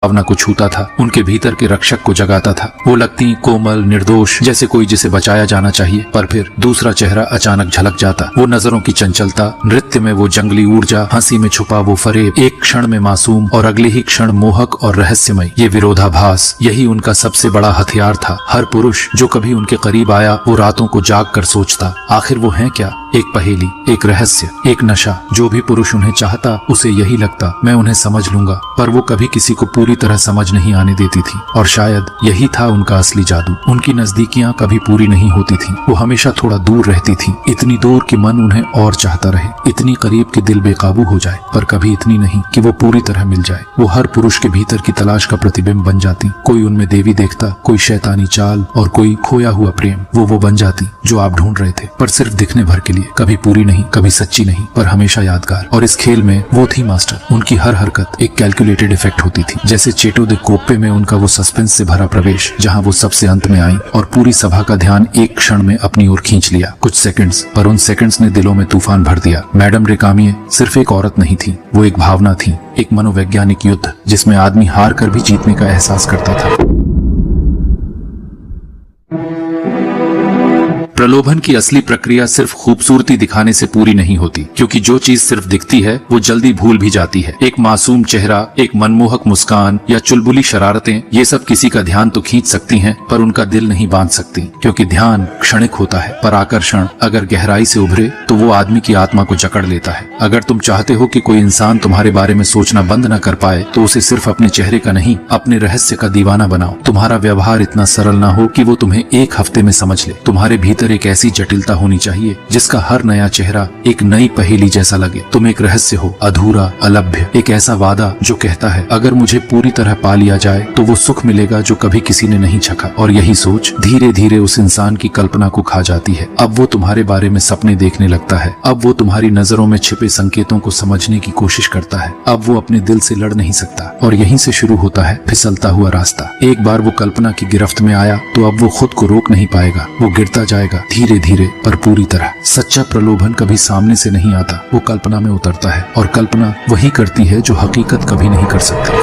भावना को छूता था, उनके भीतर के रक्षक को जगाता था। वो लगती कोमल, निर्दोष, जैसे कोई जिसे बचाया जाना चाहिए। पर फिर दूसरा चेहरा अचानक झलक जाता। वो नजरों की चंचलता, नृत्य में वो जंगली ऊर्जा, हंसी में छुपा वो फरेब, एक क्षण में मासूम और अगले ही क्षण मोहक और रहस्यमय। ये विरोधाभास, यही उनका सबसे बड़ा हथियार था। हर पुरुष जो कभी उनके करीब आया, वो रातों को जाग कर सोचता, आखिर वो है क्या? एक पहेली, एक रहस्य, एक नशा। जो भी पुरुष उन्हें चाहता, उसे यही लगता, मैं उन्हें समझ लूंगा। पर वो कभी किसी को पूरी तरह समझ नहीं आने देती थी, और शायद यही था उनका असली जादू। उनकी नजदीकियां कभी पूरी नहीं होती थी, वो हमेशा थोड़ा दूर रहती थी, इतनी दूर कि मन उन्हें और चाहता रहे, इतनी करीब कि दिल बेकाबू हो जाए, पर कभी इतनी नहीं कि वो पूरी तरह मिल जाए। वो हर पुरुष के भीतर की तलाश का प्रतिबिंब बन जाती। कोई उनमें देवी देखता, कोई शैतानी चाल, और कोई खोया हुआ प्रेम। वो बन जाती जो आप ढूंढ रहे थे, पर सिर्फ दिखने भर के लिए। कभी पूरी नहीं, कभी सच्ची नहीं, पर हमेशा यादगार। और इस खेल में वो थी मास्टर। उनकी हर हरकत एक कैलकुलेटेड इफेक्ट होती थी, जैसे चेटो दे कोप्पे में उनका वो सस्पेंस से भरा प्रवेश, जहां वो सबसे अंत में आई और पूरी सभा का ध्यान एक क्षण में अपनी ओर खींच लिया। कुछ सेकंड्स, पर उन सेकंड्स ने दिलों में तूफान भर दिया। मैडम रेकामिये सिर्फ एक औरत नहीं थी, वो एक भावना थी, एक मनोवैज्ञानिक युद्ध, जिसमें आदमी हार कर भी जीतने का एहसास करता था। प्रलोभन की असली प्रक्रिया सिर्फ खूबसूरती दिखाने से पूरी नहीं होती, क्योंकि जो चीज सिर्फ दिखती है वो जल्दी भूल भी जाती है। एक मासूम चेहरा, एक मनमोहक मुस्कान या चुलबुली शरारतें, ये सब किसी का ध्यान तो खींच सकती हैं, पर उनका दिल नहीं बांध सकती, क्योंकि ध्यान क्षणिक होता है, पर आकर्षण अगर गहराई से उभरे तो वो आदमी की आत्मा को जकड़ लेता है। अगर तुम चाहते हो कि कोई इंसान तुम्हारे बारे में सोचना बंद न कर पाए, तो उसे सिर्फ अपने चेहरे का नहीं, अपने रहस्य का दीवाना बनाओ। तुम्हारा व्यवहार इतना सरल ना हो कि वो तुम्हें एक हफ्ते में समझ ले। तुम्हारे भीतर एक ऐसी जटिलता होनी चाहिए जिसका हर नया चेहरा एक नई पहेली जैसा लगे। तुम एक रहस्य हो, अधूरा, अलभ्य, एक ऐसा वादा जो कहता है अगर मुझे पूरी तरह पा लिया जाए तो वो सुख मिलेगा जो कभी किसी ने नहीं चखा। और यही सोच धीरे धीरे उस इंसान की कल्पना को खा जाती है। अब वो तुम्हारे बारे में सपने देखने लगता है। अब वो तुम्हारी नजरों में छिपे संकेतों को समझने की कोशिश करता है। अब वो अपने दिल से लड़ नहीं सकता, और यहीं से शुरू होता है फिसलता हुआ रास्ता। एक बार वो कल्पना की गिरफ्त में आया तो अब वो खुद को रोक नहीं पाएगा। वो गिरता जाएगा धीरे धीरे, पर पूरी तरह। सच्चा प्रलोभन कभी सामने से नहीं आता, वो कल्पना में उतरता है, और कल्पना वही करती है जो हकीकत कभी नहीं कर सकती।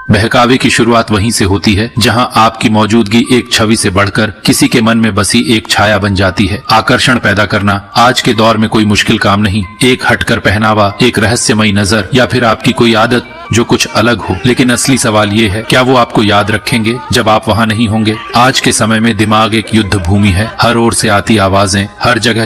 बहकावे की शुरुआत वहीं से होती है जहां आपकी मौजूदगी एक छवि से बढ़कर किसी के मन में बसी एक छाया बन जाती है। आकर्षण पैदा करना आज के दौर में कोई मुश्किल काम नहीं। एक हटकर पहनावा, एक रहस्यमयी नजर, या फिर आपकी कोई आदत जो कुछ अलग हो। लेकिन असली सवाल ये है, क्या वो आपको याद रखेंगे जब आप वहां नहीं होंगे? आज के समय में दिमाग एक युद्ध भूमि है। हर ओर से आती आवाजें, हर जगह